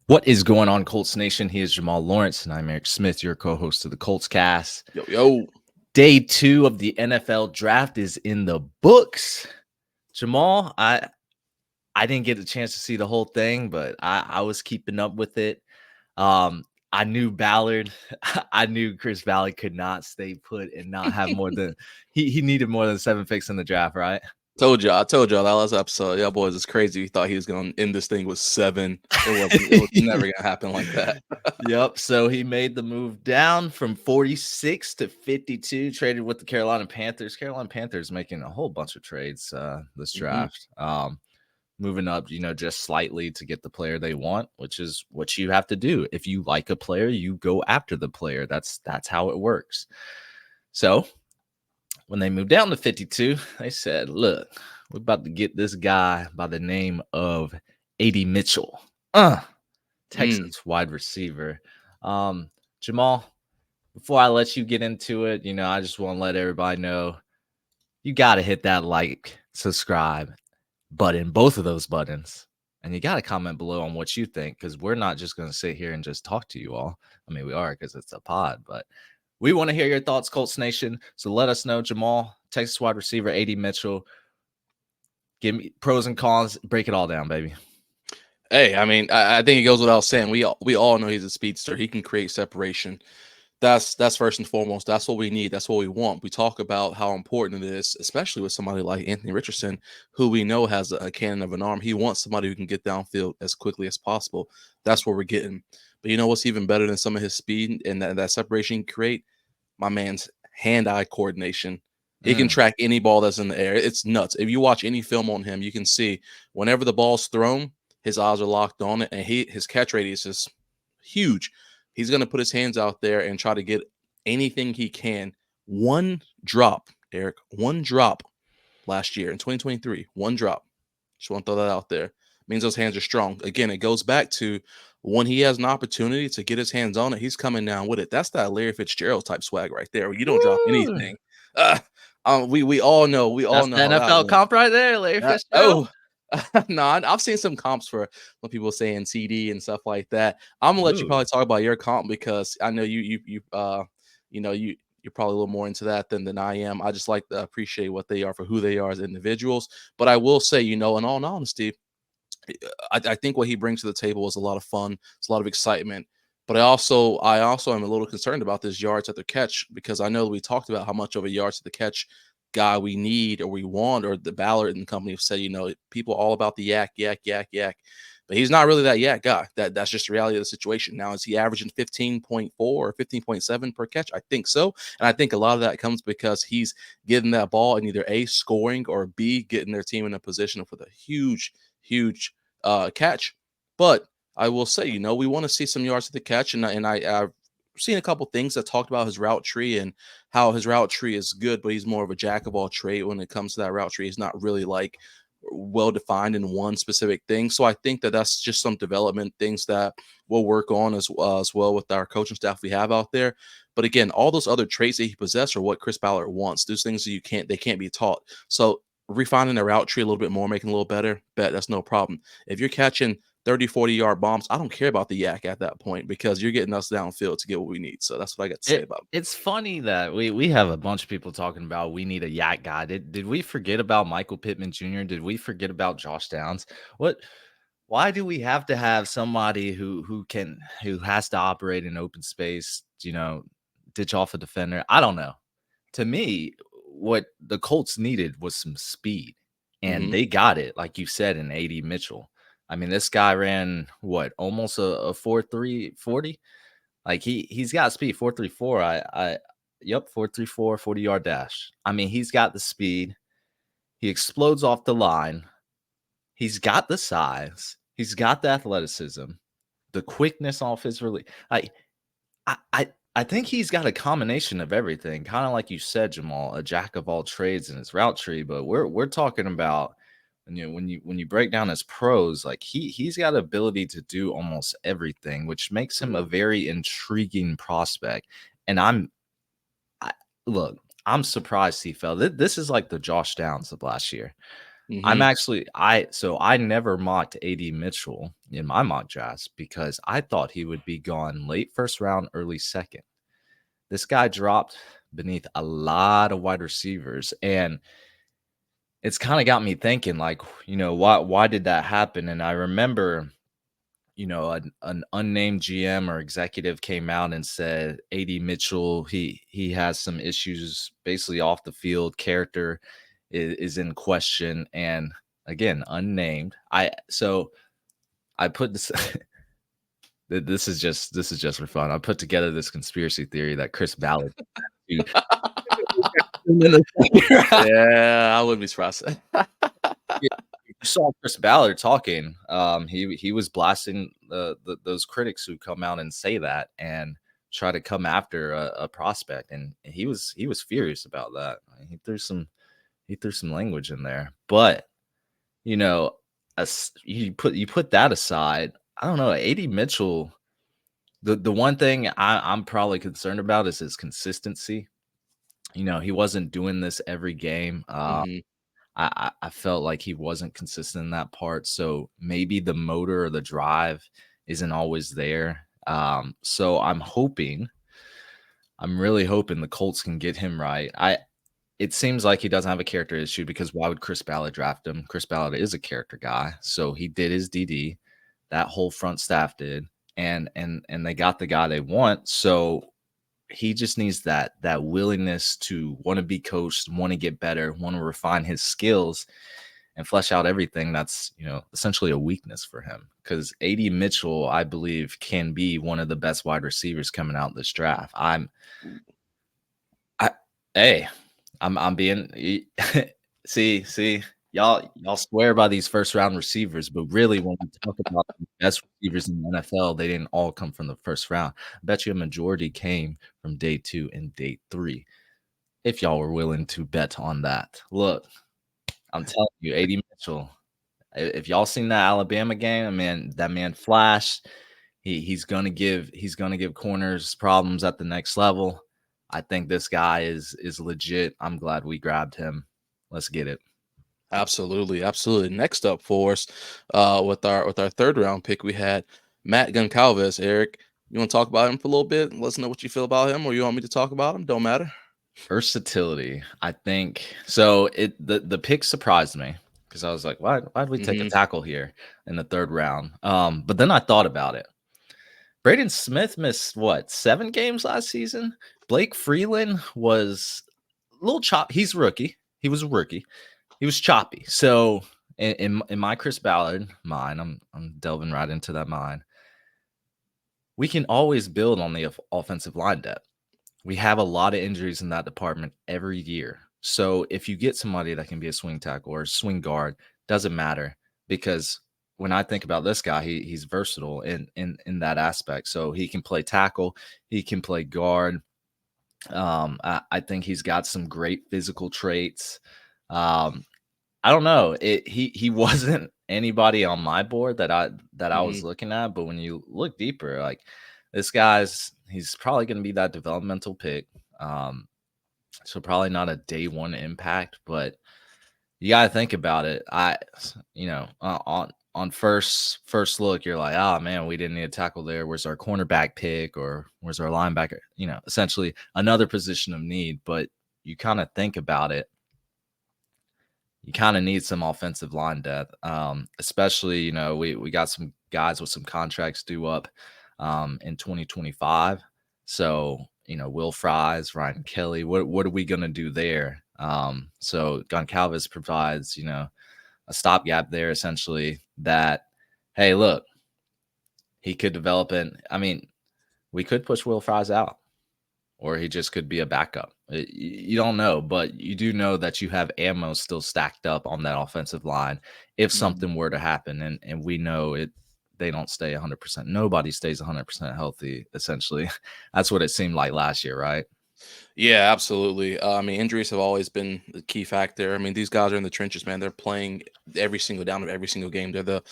What is going on, Colts Nation? He is Jamal Lawrence, and I'm Eric Smith, your co-host of the Colts Cast. Yo. Day 2 of the NFL Draft is in the books. Jamal, I didn't get a chance to see the whole thing, but I was keeping up with it. I knew Ballard. I knew Chris Ballard could not stay put and not have more than he needed more than 7 picks in the draft, right? I told y'all that last episode. Yeah, boys, it's crazy. We thought he was going to end this thing with 7. It was never going to happen like that. Yep. So he made the move down from 46 to 52, traded with the Carolina Panthers. Carolina Panthers making a whole bunch of trades this draft. Moving up, just slightly to get the player they want, which is what you have to do. If you like a player, you go after the player. That's how it works. So when they moved down to 52, they said, look, we're about to get this guy by the name of Adonai Mitchell. Texans wide receiver. Jamal, before I let you get into it, I just want to let everybody know you got to hit that like, subscribe button, both of those buttons. And you got to comment below on what you think, because we're not just going to sit here and just talk to you all. I mean, we are because it's a pod, but we want to hear your thoughts, Colts Nation. So let us know. Jamal, Texas wide receiver, Adonai Mitchell. Give me pros and cons. Break it all down, baby. Hey, I mean, I think it goes without saying. We all know he's a speedster. He can create separation. That's first and foremost. That's what we need. That's what we want. We talk about how important it is, especially with somebody like Anthony Richardson, who we know has a cannon of an arm. He wants somebody who can get downfield as quickly as possible. That's what we're getting. But you know what's even better than some of his speed and that separation he can create? My man's hand-eye coordination. He can track any ball that's in the air. It's nuts. If you watch any film on him, you can see whenever the ball's thrown, his eyes are locked on it, and his catch radius is huge. He's going to put his hands out there and try to get anything he can. One drop, Eric, one drop last year in 2023, one drop. Just want to throw that out there. Means those hands are strong. Again, it goes back to when he has an opportunity to get his hands on it, he's coming down with it. That's that Larry Fitzgerald type swag right there, where you don't drop anything. We all know. We all That's know the how that NFL went. comp right there, Larry Fitzgerald. No, I've seen some comps for when people saying CD and stuff like that. I'm gonna let you probably talk about your comp because I know you're probably a little more into that than I am. I just like to appreciate what they are for who they are as individuals. But I will say, in all honesty, I think what he brings to the table is a lot of fun. It's a lot of excitement. But I also am a little concerned about this yards at the catch, because I know we talked about how much of a yards at the catch guy we need or we want, or the Ballard and the company have said, people all about the yak. But he's not really that yak guy. That's just the reality of the situation. Now, is he averaging 15.4 or 15.7 per catch? I think so. And I think a lot of that comes because he's getting that ball and either A, scoring, or B, getting their team in a position for the huge catch. But I will say, we want to see some yards at the catch. And I've seen a couple things that talked about his route tree and how his route tree is good, but he's more of a jack of all trade when it comes to that route tree. He's not really like well defined in one specific thing. So I think that that's just some development things that we'll work on as well with our coaching staff we have out there. But again, all those other traits that he possesses are what Chris Ballard wants. Those things that they can't be taught. So refining the route tree a little bit more, making it a little better, that's no problem. If you're catching 30, 40-yard bombs, I don't care about the yak at that point, because you're getting us downfield to get what we need. So that's what I got to say about it. It's funny that we have a bunch of people talking about we need a yak guy. Did we forget about Michael Pittman Jr.? Did we forget about Josh Downs? Why do we have to have somebody who has to operate in open space, ditch off a defender? I don't know. To me, what the Colts needed was some speed, and they got it, like you said, in Adonai Mitchell. I mean, this guy ran almost a 4.3 40. Like he's got speed, 4.34. 4.34 40-yard dash. I mean, he's got the speed. He explodes off the line. He's got the size. He's got the athleticism, the quickness off his release. I think he's got a combination of everything, kind of like you said, Jamal, a jack of all trades in his route tree. But we're talking about, when you break down his pros, like he's got ability to do almost everything, which makes him a very intriguing prospect. And I'm surprised he fell. This is like the Josh Downs of last year. I'm Mhm. actually I never mocked AD Mitchell in my mock drafts because I thought he would be gone late first round, early second. This guy dropped beneath a lot of wide receivers, and it's kind of got me thinking, like, why did that happen? And I remember, an unnamed GM or executive came out and said AD Mitchell, he has some issues basically off the field, character is in question, and again, unnamed. I put this this is just for fun. I put together this conspiracy theory that Chris Ballard Yeah, I wouldn't be surprised. Yeah, you saw Chris Ballard talking. He was blasting those critics who come out and say that and try to come after a prospect, and he was furious about that. He threw some language in there, but you know, you put that aside. I don't know. AD Mitchell. The one thing I'm probably concerned about is his consistency. He wasn't doing this every game. Mhm. I felt like he wasn't consistent in that part, so maybe the motor or the drive isn't always there. So I'm really hoping the Colts can get him right. It seems like he doesn't have a character issue because why would Chris Ballard draft him? Chris Ballard is a character guy, so he did his DD. That whole front staff did, and they got the guy they want. So he just needs that willingness to want to be coached, want to get better, want to refine his skills and flesh out everything that's, essentially a weakness for him. Because AD Mitchell, I believe, can be one of the best wide receivers coming out this draft. I hey, I'm being see, y'all swear by these first round receivers, but really when we talk about the best receivers in the NFL, they didn't all come from the first round. I bet you a majority came from day 2 and day 3. If y'all were willing to bet on that. Look, I'm telling you, AD Mitchell, if y'all seen that Alabama game, man, that man flashed. He's gonna give corners problems at the next level. I think this guy is legit. I'm glad we grabbed him. Let's get it. Absolutely, absolutely. Next up for us, with our third round pick, we had Matt Goncalves. Eric, you want to talk about him for a little bit? Let us know what you feel about him, or you want me to talk about him? Don't matter. Versatility, I think. So the pick surprised me because I was like, why'd we take a Hmm. tackle here in the third round? But then I thought about it. Braden Smith missed what 7 games last season. Blake Freeland was a little chop. He's rookie. He was a rookie. He was choppy. So in my Chris Ballard mind, I'm delving right into that mind. We can always build on the offensive line depth. We have a lot of injuries in that department every year. So if you get somebody that can be a swing tackle or a swing guard, doesn't matter because when I think about this guy, he's versatile in that aspect. So he can play tackle, he can play guard. I think he's got some great physical traits. Um, I don't know. He wasn't anybody on my board that I Hmm. was looking at, but when you look deeper, like he's probably going to be that developmental pick. Um, so probably not a day one impact, but you got to think about it. On first look, you're like, oh man, we didn't need a tackle there. Where's our cornerback pick or where's our linebacker? Essentially another position of need. But you kind of think about it, you kind of need some offensive line depth, especially we got some guys with some contracts due up in 2025. So Will Fries, Ryan Kelly, what are we gonna do there? So Goncalves provides a stopgap there essentially. That hey, look, he could develop it. I mean, we could push Will Fries out or he just could be a backup. You don't know, but you do know that you have ammo still stacked up on that offensive line if Hmm. something were to happen, and we know it. They don't stay 100%. Nobody stays 100% healthy. Essentially, that's what it seemed like last year, right? Yeah, absolutely. I mean, injuries have always been the key factor. I mean, these guys are in the trenches, man. They're playing every single down of every single game. They're the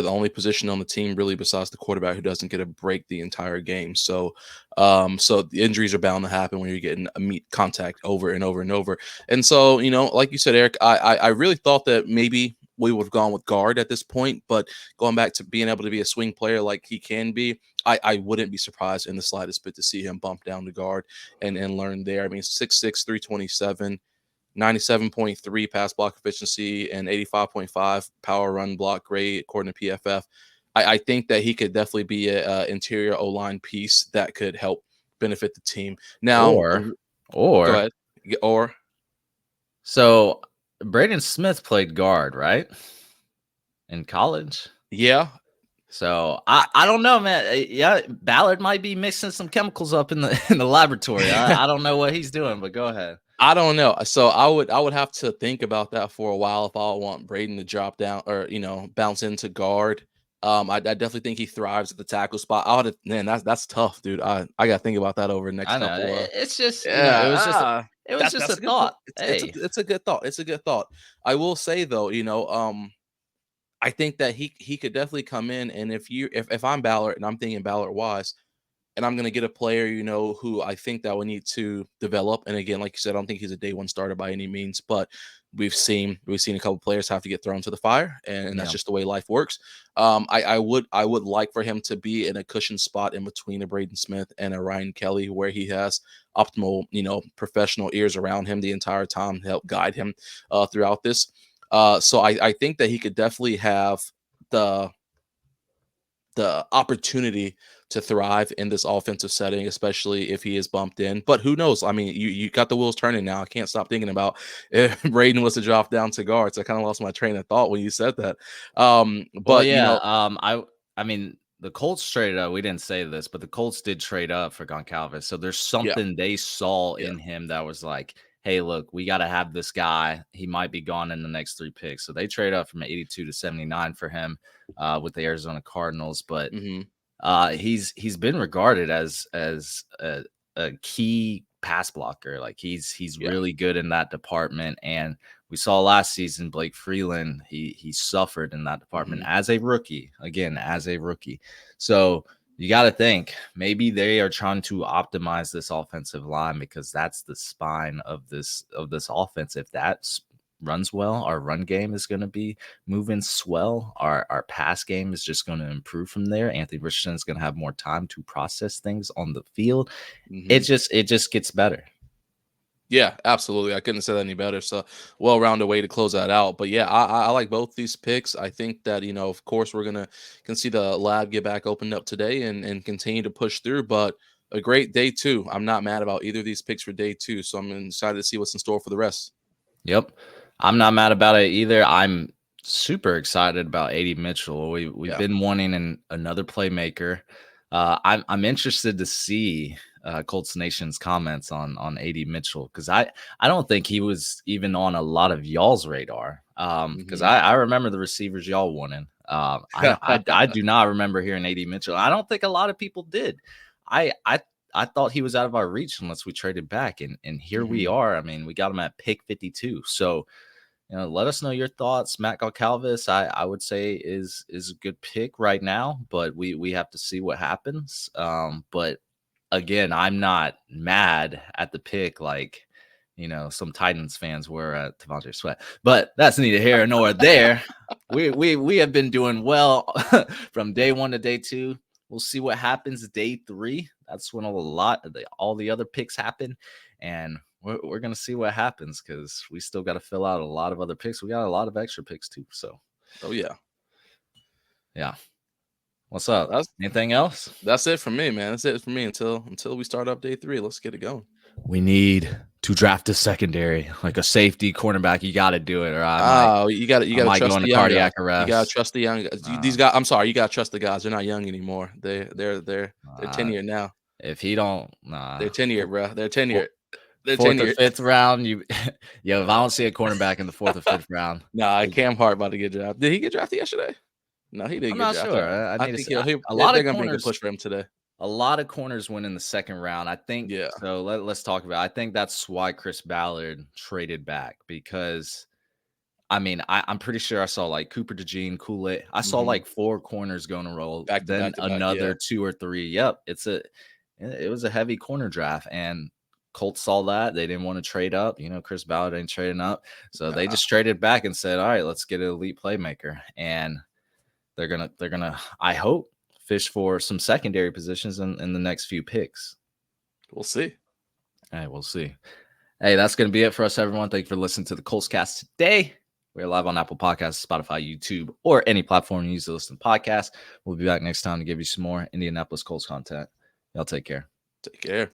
only position on the team, really, besides the quarterback, who doesn't get a break the entire game. So the injuries are bound to happen when you're getting a meet contact over and over and over. And so, like you said, Eric, I really thought that maybe we would have gone with guard at this point, but going back to being able to be a swing player like he can be, I wouldn't be surprised in the slightest bit to see him bump down to guard and learn there. I mean, 6'6", 327, 97.3 pass block efficiency, and 85.5 power run block grade according to PFF. I think that he could definitely be a interior O line piece that could help benefit the team. Now, Or go or ahead. Or so Braden Smith played guard, right? In college. yeah, So I don't know, man. Yeah, Ballard might be mixing some chemicals up in the in the laboratory. I don't know what he's doing, but go ahead. I don't know. So I would have to think about that for a while if I want Braden to drop down or bounce into guard. I definitely think he thrives at the tackle spot. I would, man, that's tough, dude. I got to think about that over the next I know. couple. It's just, Yeah, it was just that's a a good point. thought. It's Hey, it's a good thought. It's a good thought. I will say though, I think that he could definitely come in, and if I'm Ballard and I'm thinking Ballard wise, and I'm going to get a player, who I think that we need to develop. And again, like you said, I don't think he's a day one starter by any means, but we've seen a couple players have to get thrown to the fire, and that's yeah. just the way life works. I would like for him to be in a cushion spot in between a Braden Smith and a Ryan Kelly, where he has optimal, professional ears around him the entire time to help guide him throughout this. So I think that he could definitely have the the opportunity to thrive in this offensive setting, especially if he is bumped in. But who knows? I mean, you got the wheels turning now. I can't stop thinking about if Braden was to drop down to guards. I kind of lost my train of thought when you said that. Well, But yeah. I mean, the Colts traded up. We didn't say this, but the Colts did trade up for Goncalves. So there's yeah, something they saw yeah, in him that was like, hey, look, we got to have this guy. He might be gone in the next 3 picks. So they trade up from 82 to 79 for him with the Arizona Cardinals. But hmm he's been regarded as a key pass blocker. Like he's yeah, really good in that department. And we saw last season Blake Freeland, he suffered in that department hmm as a rookie, again, as a rookie. So you got to think maybe they are trying to optimize this offensive line because that's the spine of this offense. If that's runs well, our run game is going to be moving swell. Our pass game is just going to improve from there. Anthony Richardson is going to have more time to process things on the field. It hmm just gets better. Yeah, absolutely. I couldn't have said that any better. So, well-rounded way to close that out. But yeah, I like both these picks. I think that of course, we're gonna can see the lab get back opened up today and continue to push through. But a great day two. I'm not mad about either of these picks for day two. So I'm excited to see what's in store for the rest. Yep. I'm not mad about it either. I'm super excited about Adonai Mitchell. We've Yeah. been wanting another playmaker. I'm interested to see Colts Nation's comments on Adonai Mitchell because I don't think he was even on a lot of y'all's radar. Because hmm I remember the receivers y'all wanted. I do not remember hearing Adonai Mitchell. I don't think a lot of people did. I I I thought he was out of our reach unless we traded back, and here we hmm are. I mean, we got him at pick 52. So, let us know your thoughts. Matt Goncalves, I would say is a good pick right now, but we have to see what happens. But again, I'm not mad at the pick like some Titans fans were at Devontae Sweat, but that's neither here nor there. We have been doing well from day one to day two. We'll see what happens day three. That's when all the other picks happen, and we're gonna see what happens because we still got to fill out a lot of other picks. We got a lot of extra picks too. So Oh yeah. yeah, what's up? That's Anything else? that's it for me, man. That's it for me until we start up day three. Let's get it going. We need to draft a secondary, like a safety, cornerback. You got to do it, or Oh, you I gotta might go trust the into young guys. cardiac You gotta arrest. trust the young guys. Uh, These guys, I'm sorry, you gotta trust the guys. They're not young anymore. They're uh, tenured now. if he don't, They're tenured, bro. They're tenured. four, They're fourth or tenured. fifth round, yo, if I don't see a cornerback in the fourth or fifth round, Nah, Cam Hart about to get drafted. Did he get drafted yesterday? No, he I'm didn't get not drafted. sure. I I need to think see. he'll. A They're lot of gonna make a corners push for him today. A lot of corners went in the second round. I think Yeah. so. Let's talk about. I think that's why Chris Ballard traded back because I mean I'm pretty sure I saw like Cooper DeJean, Kool-Aid. I saw Mhm. like 4 corners going to roll, Back to then back to back, yeah. another 2 or 3. Yep, it was a heavy corner draft, and Colts saw that they didn't want to trade up. Chris Ballard ain't trading up, so they Nah. just traded back and said, "All right, let's get an elite playmaker." And they're gonna I hope fish for some secondary positions in the next few picks. We'll see. Hey, we'll see. Hey, that's gonna be it for us, everyone. Thank you for listening to the Colts Cast today. We're live on Apple Podcasts, Spotify, YouTube, or any platform you use to listen to podcasts. We'll be back next time to give you some more Indianapolis Colts content. Y'all take care. Take care.